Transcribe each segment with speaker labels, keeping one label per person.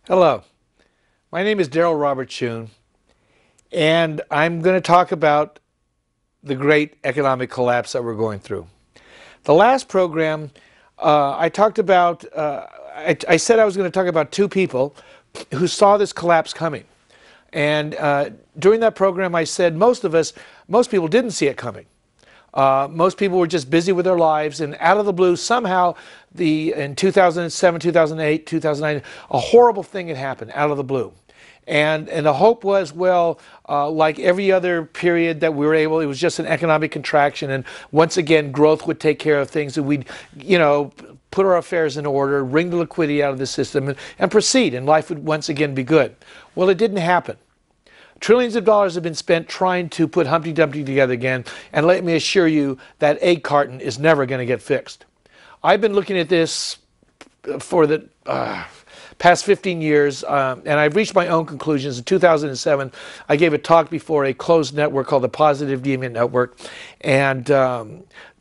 Speaker 1: Hello, my name is Daryl Robert Shune, and I'm going to talk about the great economic collapse that we're going through. The last program, I talked about, I said I was going to talk about two people who saw this collapse coming. And during that program, I said most people didn't see it coming. Most people were just busy with their lives, and out of the blue, somehow, in 2007, 2008, 2009, a horrible thing had happened out of the blue. And the hope was, well, like every other period that we were able, it was just an economic contraction, and once again, growth would take care of things, and we'd, put our affairs in order, wring the liquidity out of the system, and proceed, and life would once again be good. Well, it didn't happen. Trillions of dollars have been spent trying to put Humpty Dumpty together again, and let me assure you that egg carton is never going to get fixed. I've been looking at this for the past 15 years, and I've reached my own conclusions. In 2007, I gave a talk before a closed network called the Positive Deviant Network, and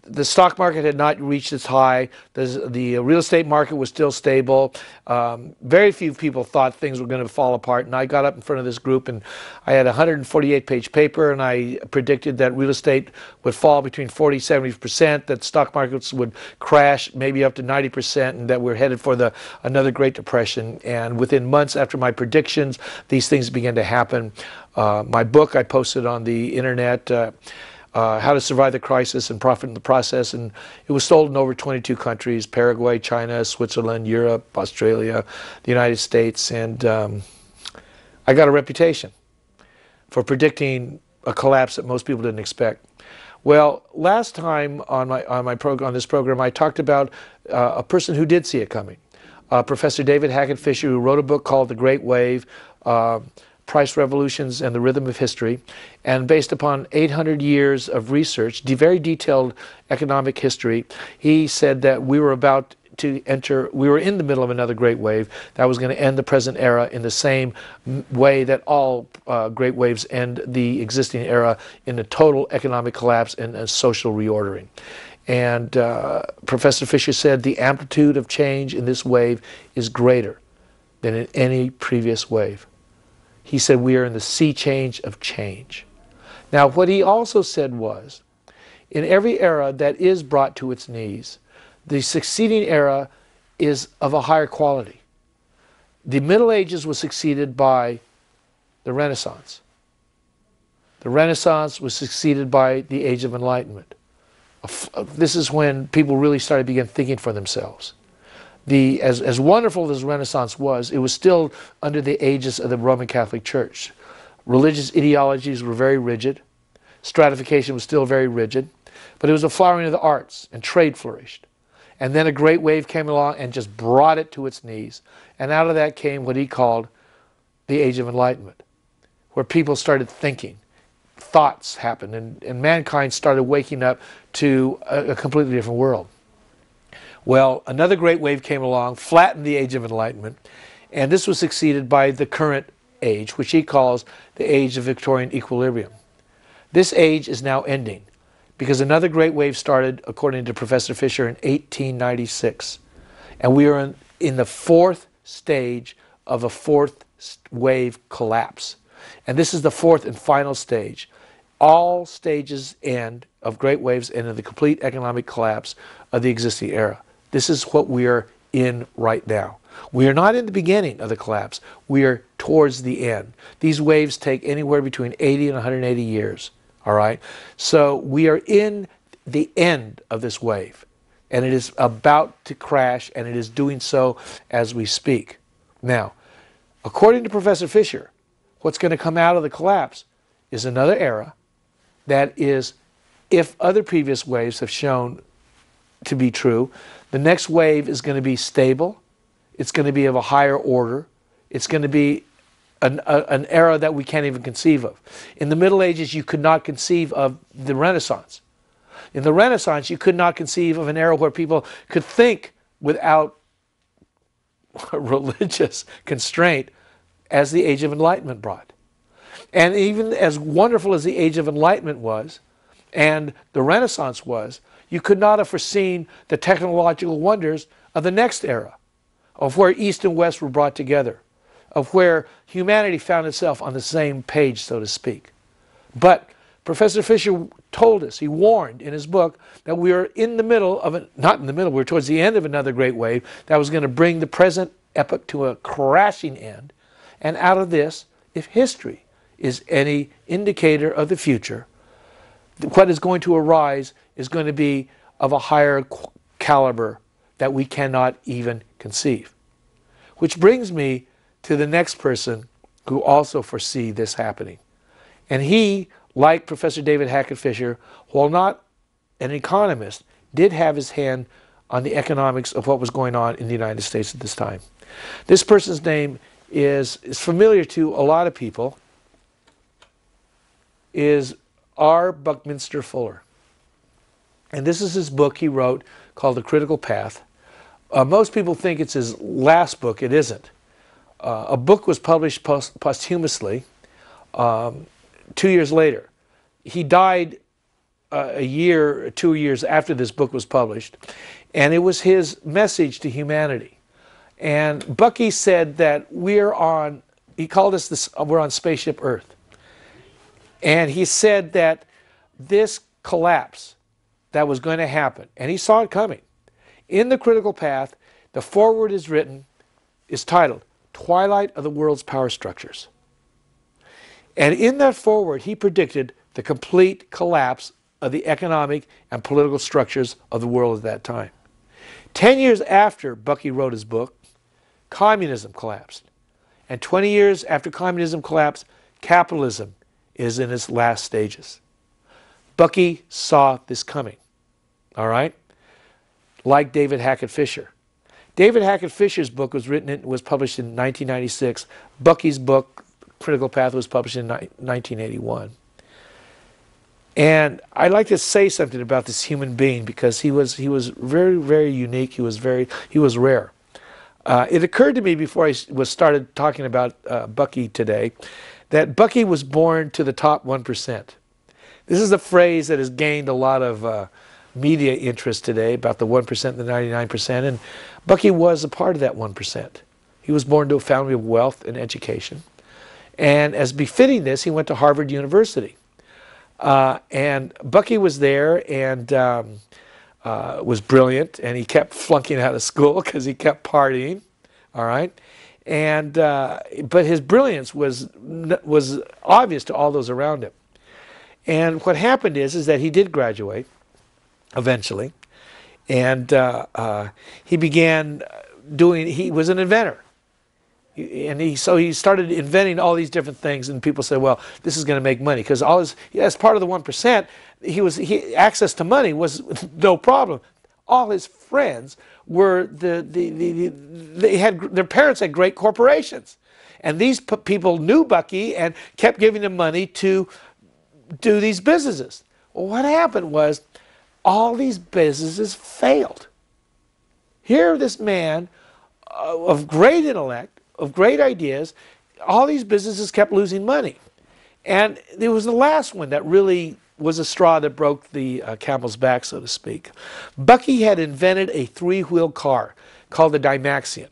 Speaker 1: the stock market had not reached its high. The real estate market was still stable. Very few people thought things were going to fall apart. And I got up in front of this group, and I had a 148-page paper, and I predicted that real estate would fall between 40–70%, that stock markets would crash maybe up to 90%, and that we're headed for another Great Depression. And within months after my predictions, these things began to happen. My book I posted on the internet. How to Survive the Crisis and Profit in the Process, and it was sold in over 22 countries: Paraguay, China, Switzerland, Europe, Australia, the United States, and I got a reputation for predicting a collapse that most people didn't expect. Well, last time on this program, I talked about a person who did see it coming, Professor David Hackett Fisher, who wrote a book called The Great Wave, Price Revolutions and the Rhythm of History, and based upon 800 years of research, very detailed economic history, he said that we were in the middle of another great wave that was going to end the present era in the same way that all great waves end the existing era, in a total economic collapse and a social reordering. And Professor Fisher said the amplitude of change in this wave is greater than in any previous wave. He said we are in the sea change of change. Now, what he also said was, in every era that is brought to its knees, the succeeding era is of a higher quality. The Middle Ages was succeeded by the Renaissance. The Renaissance was succeeded by the Age of Enlightenment. This is when people really started to begin thinking for themselves. As wonderful as Renaissance was, it was still under the aegis of the Roman Catholic Church. Religious ideologies were very rigid. Stratification was still very rigid. But it was a flowering of the arts, and trade flourished. And then a great wave came along and just brought it to its knees. And out of that came what he called the Age of Enlightenment, where people started thinking. Thoughts happened, and mankind started waking up to a completely different world. Well, another great wave came along, flattened the Age of Enlightenment, and this was succeeded by the current age, which he calls the Age of Victorian Equilibrium. This age is now ending because another great wave started, according to Professor Fisher, in 1896. And we are in the fourth stage of a fourth wave collapse. And this is the fourth and final stage. All stages end of great waves end in the complete economic collapse of the existing era. This is what we are in right now. We are not in the beginning of the collapse. We are towards the end. These waves take anywhere between 80 and 180 years. All right? So we are in the end of this wave. And it is about to crash, and it is doing so as we speak. Now, according to Professor Fisher, what's going to come out of the collapse is another era that is, if other previous waves have shown to be true, the next wave is going to be stable. It's going to be of a higher order. It's going to be an era that we can't even conceive of. In the Middle Ages, you could not conceive of the Renaissance. In the Renaissance, you could not conceive of an era where people could think without religious constraint, as the Age of Enlightenment brought. And even as wonderful as the Age of Enlightenment was, and the Renaissance was, you could not have foreseen the technological wonders of the next era, of where East and West were brought together. of where humanity found itself on the same page, so to speak. But Professor Fisher told us, he warned in his book, that we are in the middle of it, not in the middle, we're towards the end of another great wave that was going to bring the present epoch to a crashing end. And out of this, if history is any indicator of the future, what is going to arise is going to be of a higher caliber that we cannot even conceive. Which brings me to the next person who also foresee this happening. And he, like Professor David Hackett Fisher, while not an economist, did have his hand on the economics of what was going on in the United States at this time. This person's name is familiar to a lot of people, is R. Buckminster Fuller. And this is his book he wrote called The Critical Path. Most people think it's his last book. It isn't. A book was published posthumously 2 years later. He died a year, 2 years after this book was published, and it was his message to humanity. And Bucky said that we're on, he called us this, we're on spaceship Earth. And he said that this collapse that was going to happen, and he saw it coming. In The Critical Path, the foreword is written, is titled, Twilight of the World's Power Structures. And in that foreword, he predicted the complete collapse of the economic and political structures of the world at that time. 10 years after Bucky wrote his book, communism collapsed. And 20 years after communism collapsed, capitalism is in its last stages. Bucky saw this coming, all right? Like David Hackett Fisher. David Hackett Fisher's book was published in 1996. Bucky's book, Critical Path, was published in 1981. And I'd like to say something about this human being because he was very, very unique. He was rare. It occurred to me before I started talking about Bucky today that Bucky was born to the top 1%. This is a phrase that has gained a lot of media interest today about the 1% and the 99%, and Bucky was a part of that 1%. He was born to a family of wealth and education. And as befitting this, he went to Harvard University. And Bucky was there and was brilliant, and he kept flunking out of school because he kept partying, all right? And but his brilliance was obvious to all those around him. And what happened is that he did graduate eventually, and he began doing, he was an inventor. And so he started inventing all these different things, and people said, well, this is going to make money, because as part of the 1%, access to money was no problem. All his friends were their parents had great corporations, and these people knew Bucky and kept giving him money to do these businesses. Well, what happened was all these businesses failed. Here, this man of great intellect, of great ideas, all these businesses kept losing money. And it was the last one that really was a straw that broke the camel's back, so to speak. Bucky had invented a three-wheel car called the Dymaxion.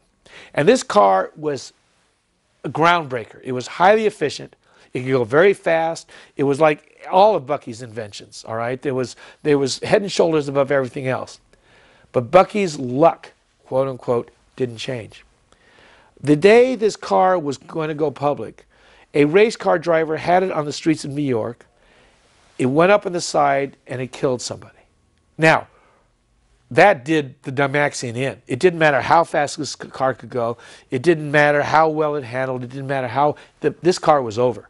Speaker 1: And this car was a groundbreaker. It was highly efficient. It could go very fast. It was like all of Bucky's inventions, all right? There was head and shoulders above everything else. But Bucky's luck, quote unquote, didn't change. The day this car was going to go public, a race car driver had it on the streets of New York. It went up on the side and it killed somebody. Now, that did the Dymaxion in. It didn't matter how fast this car could go. It didn't matter how well it handled. It didn't matter how, this car was over.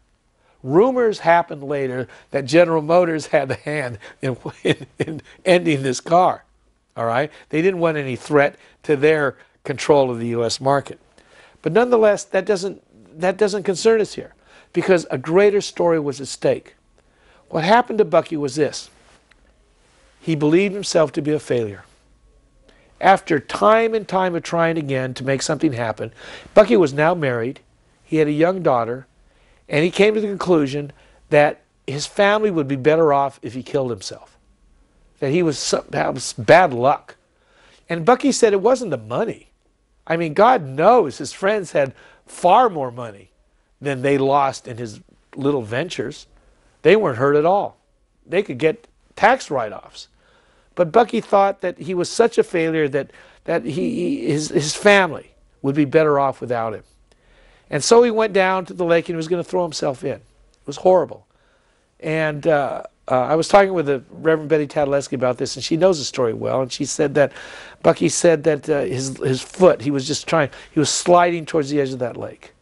Speaker 1: Rumors happened later that General Motors had the hand in ending this car. All right? They didn't want any threat to their control of the U.S. market. But nonetheless, that doesn't concern us here, because a greater story was at stake. What happened to Bucky was this. He believed himself to be a failure. After time and time of trying again to make something happen, Bucky was now married. He had a young daughter. And he came to the conclusion that his family would be better off if he killed himself. That that was bad luck. And Bucky said it wasn't the money. I mean, God knows his friends had far more money than they lost in his little ventures. They weren't hurt at all. They could get tax write-offs. But Bucky thought that he was such a failure that his family would be better off without him. And so he went down to the lake and he was going to throw himself in. It was horrible. And I was talking with the Reverend Betty Tadaleski about this, and she knows the story well. And she said that Bucky said that his foot, he was sliding towards the edge of that lake.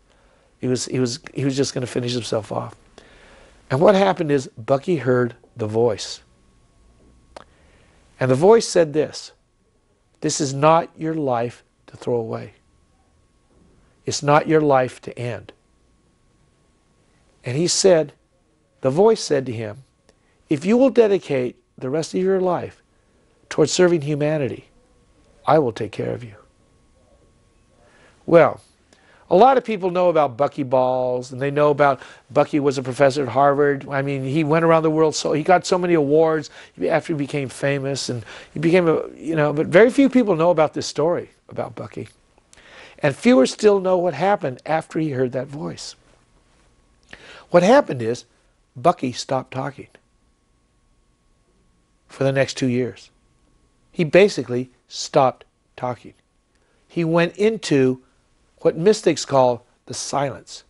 Speaker 1: He was just going to finish himself off. And what happened is Bucky heard the voice. And the voice said this: "This is not your life to throw away. It's not your life to end." And he said, the voice said to him, "If you will dedicate the rest of your life towards serving humanity, I will take care of you." Well, a lot of people know about Bucky balls, and they know about Bucky was a professor at Harvard. I mean, he went around the world, so he got so many awards after he became famous, and he became but very few people know about this story about Bucky. And fewer still know what happened after he heard that voice. What happened is Bucky stopped talking for the next 2 years. He basically stopped talking. He went into what mystics call the silence.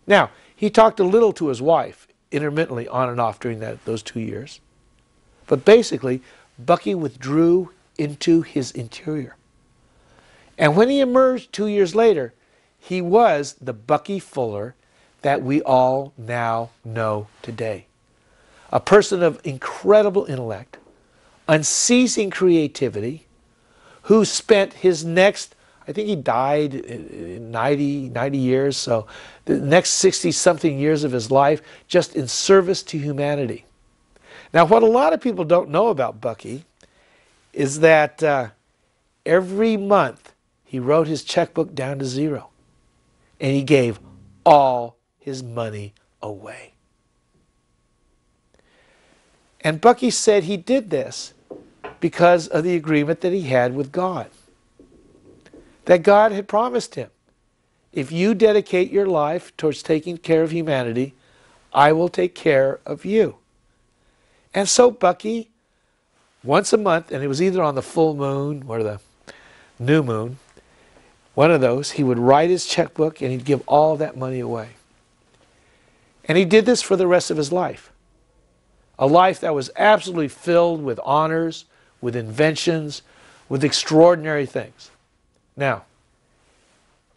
Speaker 1: Now, he talked a little to his wife, intermittently on and off during those 2 years. But basically, Bucky withdrew into his interior. And when he emerged 2 years later, he was the Bucky Fuller that we all now know today. A person of incredible intellect, unceasing creativity, who spent his next, I think he died in 90 years, so the next 60-something years of his life just in service to humanity. Now, what a lot of people don't know about Bucky is that every month he wrote his checkbook down to zero, and he gave all his money away. And Bucky said he did this because of the agreement that he had with God. That God had promised him, if you dedicate your life towards taking care of humanity, I will take care of you. And so Bucky, once a month, and it was either on the full moon or the new moon, one of those, he would write his checkbook and he'd give all that money away. And he did this for the rest of his life. A life that was absolutely filled with honors, with inventions, with extraordinary things. Now,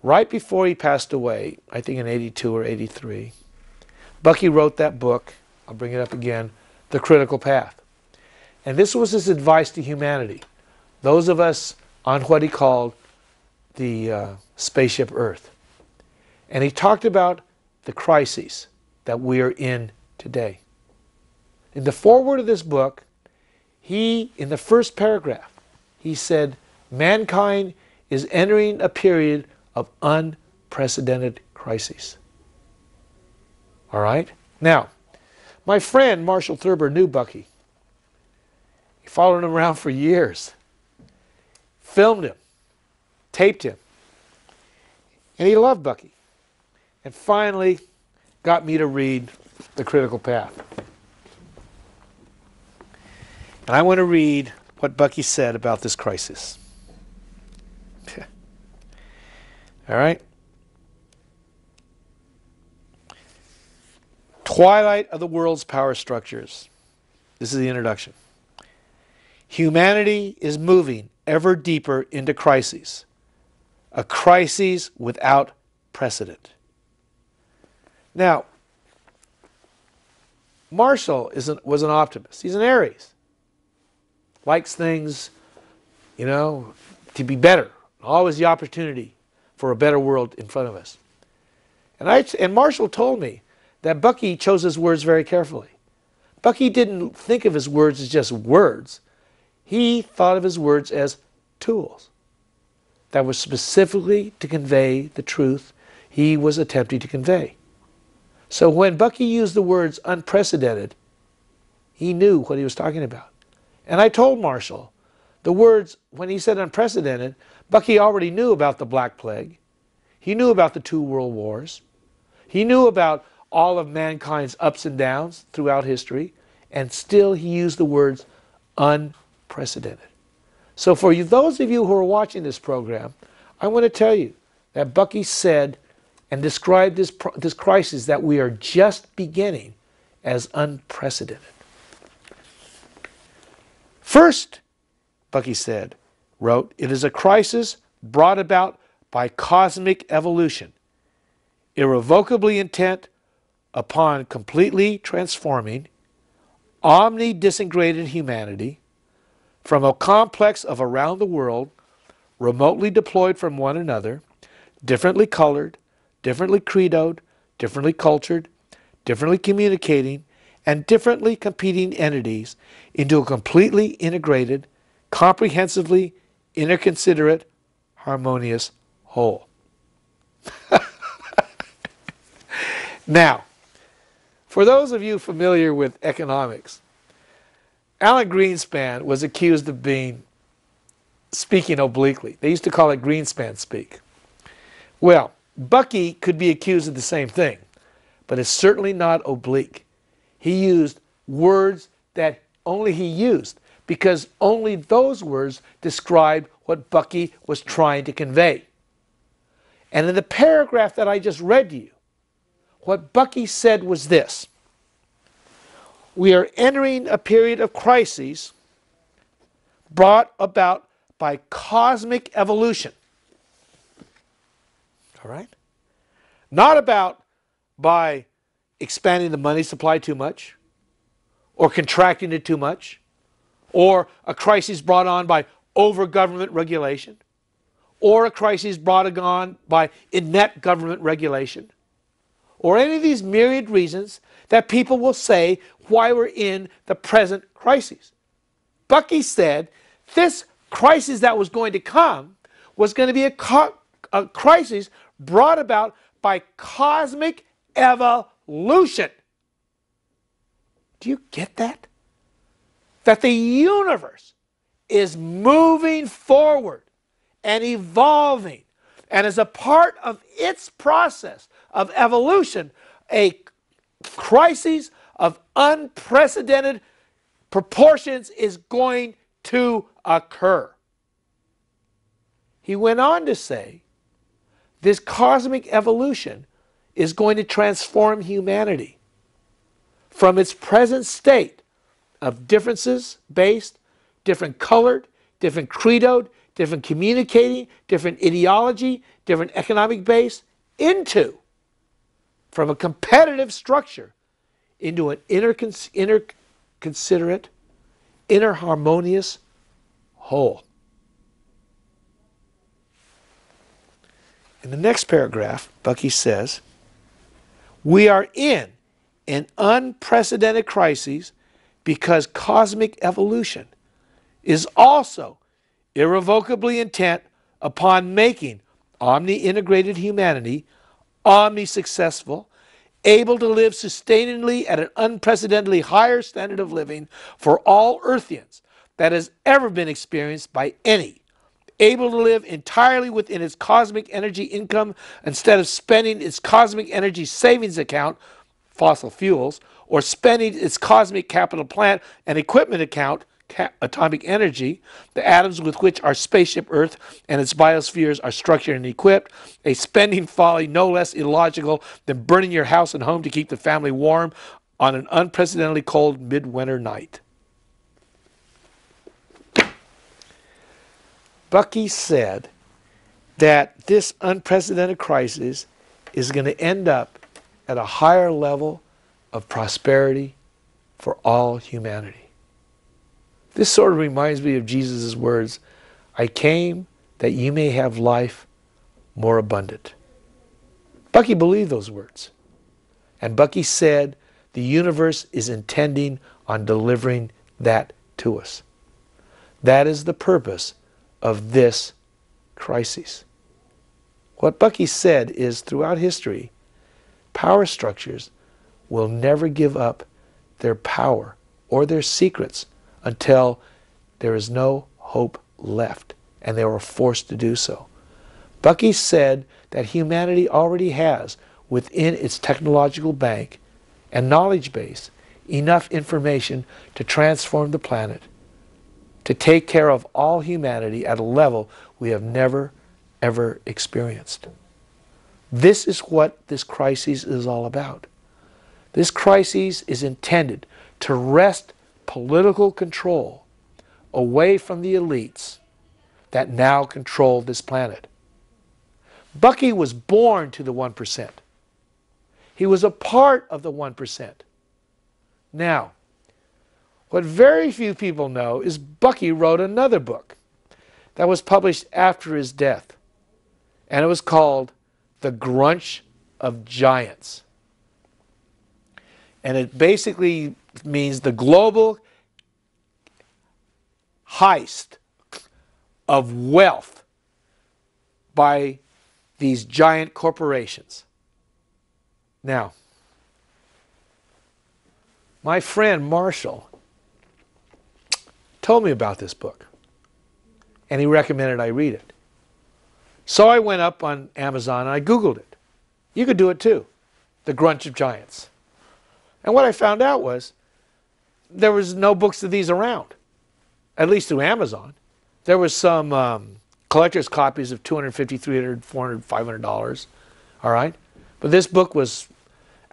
Speaker 1: right before he passed away, I think in 82 or 83, Bucky wrote that book, I'll bring it up again, The Critical Path. And this was his advice to humanity, those of us on what he called the spaceship Earth. And he talked about the crises that we are in today. In the foreword of this book, in the first paragraph, he said, mankind is entering a period of unprecedented crises. All right? Now, my friend Marshall Thurber knew Bucky. He followed him around for years, filmed him, taped him, and he loved Bucky. And finally got me to read The Critical Path. And I want to read what Bucky said about this crisis. All right? Twilight of the world's power structures. This is the introduction. Humanity is moving ever deeper into crises. A crisis without precedent. Now, Marshall was an optimist. He's an Aries. Likes things, to be better. Always the opportunity for a better world in front of us. And Marshall told me that Bucky chose his words very carefully. Bucky didn't think of his words as just words. He thought of his words as tools that were specifically to convey the truth he was attempting to convey. So when Bucky used the words unprecedented, he knew what he was talking about. And I told Marshall, the words, when he said unprecedented, Bucky already knew about the Black Plague. He knew about the 2 world wars. He knew about all of mankind's ups and downs throughout history, and still he used the words unprecedented. So for you, those of you who are watching this program, I want to tell you that Bucky said and described this crisis that we are just beginning as unprecedented. First, Bucky wrote, it is a crisis brought about by cosmic evolution, irrevocably intent upon completely transforming omni-disintegrated humanity from a complex of around the world, remotely deployed from one another, differently colored, differently credoed, differently cultured, differently communicating, and differently competing entities into a completely integrated, comprehensively interconsiderate, harmonious whole. Now, for those of you familiar with economics, Alan Greenspan was accused of speaking obliquely. They used to call it Greenspan speak. Well, Bucky could be accused of the same thing, but it's certainly not oblique. He used words that only he used, because only those words describe what Bucky was trying to convey. And in the paragraph that I just read to you, what Bucky said was this: we are entering a period of crises brought about by cosmic evolution. All right? Not about by expanding the money supply too much, or contracting it too much, or a crisis brought on by over-government regulation, or a crisis brought on by inept government regulation, or any of these myriad reasons that people will say why we're in the present crisis. Bucky said this crisis that was going to come was going to be a crisis brought about by cosmic evolution. Do you get that? That the universe is moving forward and evolving, and as a part of its process of evolution, a crisis of unprecedented proportions is going to occur. He went on to say, this cosmic evolution is going to transform humanity from its present state of differences based, different colored, different credoed, different communicating, different ideology, different economic base, into, from a competitive structure, into an interconsiderate, interharmonious whole. In the next paragraph, Bucky says, we are in an unprecedented crisis because cosmic evolution is also irrevocably intent upon making omni-integrated humanity omni-successful, able to live sustainably at an unprecedentedly higher standard of living for all Earthians that has ever been experienced by any, able to live entirely within its cosmic energy income instead of spending its cosmic energy savings account, fossil fuels, or spending its cosmic capital plant and equipment account, atomic energy, the atoms with which our spaceship Earth and its biospheres are structured and equipped, a spending folly no less illogical than burning your house and home to keep the family warm on an unprecedentedly cold midwinter night. Bucky said that this unprecedented crisis is going to end up at a higher level of prosperity for all humanity. This sort of reminds me of Jesus' words, I came that you may have life more abundant. Bucky believed those words. And Bucky said the universe is intending on delivering that to us. That is the purpose of this crisis. What Bucky said is throughout history, power structures will never give up their power or their secrets until there is no hope left, and they were forced to do so. Bucky said that humanity already has within its technological bank and knowledge base enough information to transform the planet, to take care of all humanity at a level we have never, ever experienced. This is what this crisis is all about. This crisis is intended to wrest political control away from the elites that now control this planet. Bucky was born to the 1%. He was a part of the 1%. Now, what very few people know is Bucky wrote another book that was published after his death, and it was called The Grunch of Giants. And it basically means the global heist of wealth by these giant corporations. Now, my friend Marshall told me about this book, and he recommended I read it. So I went up on Amazon and I Googled it. You could do it too, The Grunch of Giants. And what I found out was there was no books of these around, at least through Amazon. There was some collector's copies of $250, $300, $400, $500, all right? But this book was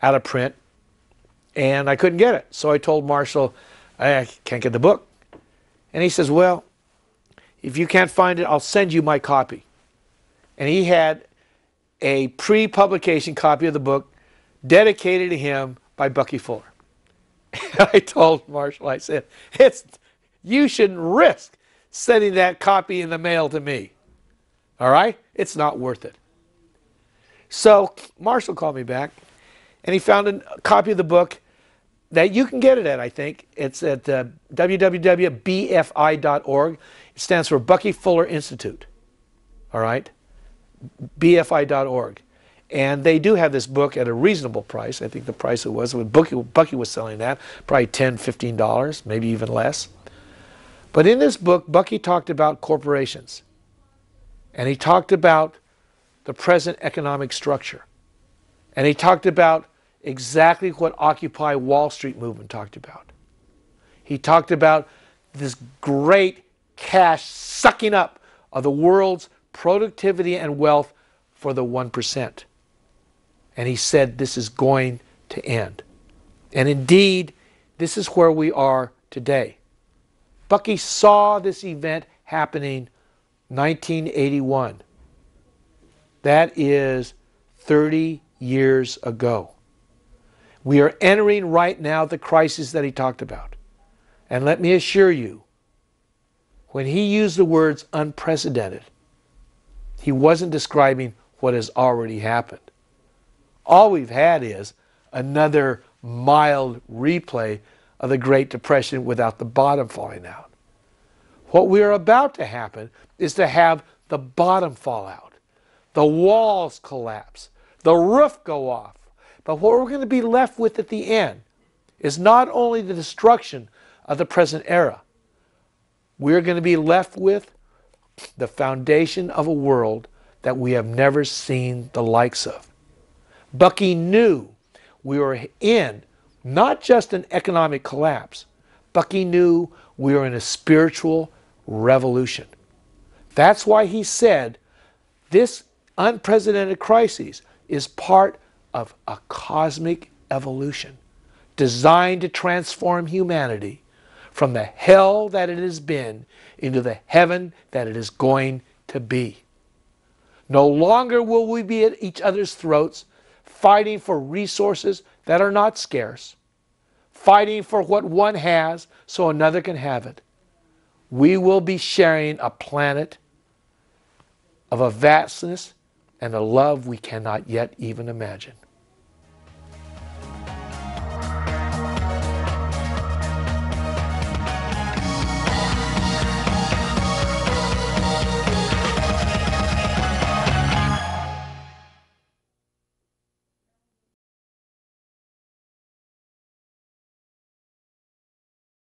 Speaker 1: out of print, and I couldn't get it. So I told Marshall, I can't get the book. And he says, well, if you can't find it, I'll send you my copy. And he had a pre-publication copy of the book dedicated to him by Bucky Fuller. I told Marshall, I said, you shouldn't risk sending that copy in the mail to me. All right? It's not worth it. So Marshall called me back, and he found a copy of the book that you can get it at, I think. It's at www.bfi.org. It stands for Bucky Fuller Institute. All right? bfi.org. And they do have this book at a reasonable price. I think the price it was when Bucky was selling that, probably $10, $15, maybe even less. But in this book, Bucky talked about corporations. And he talked about the present economic structure. And he talked about exactly what Occupy Wall Street movement talked about. He talked about this great cash sucking up of the world's productivity and wealth for the 1%. And he said this is going to end. And indeed, this is where we are today. Bucky saw this event happening 1981. That is 30 years ago. We are entering right now the crisis that he talked about. And let me assure you, when he used the words unprecedented, he wasn't describing what has already happened. All we've had is another mild replay of the Great Depression without the bottom falling out. What we are about to happen is to have the bottom fall out, the walls collapse, the roof go off. But what we're going to be left with at the end is not only the destruction of the present era, we're going to be left with the foundation of a world that we have never seen the likes of. Bucky knew we were in not just an economic collapse. Bucky knew we were in a spiritual revolution. That's why he said this unprecedented crisis is part of a cosmic evolution designed to transform humanity from the hell that it has been into the heaven that it is going to be. No longer will we be at each other's throats fighting for resources that are not scarce, fighting for what one has so another can have it. We will be sharing a planet of a vastness and a love we cannot yet even imagine.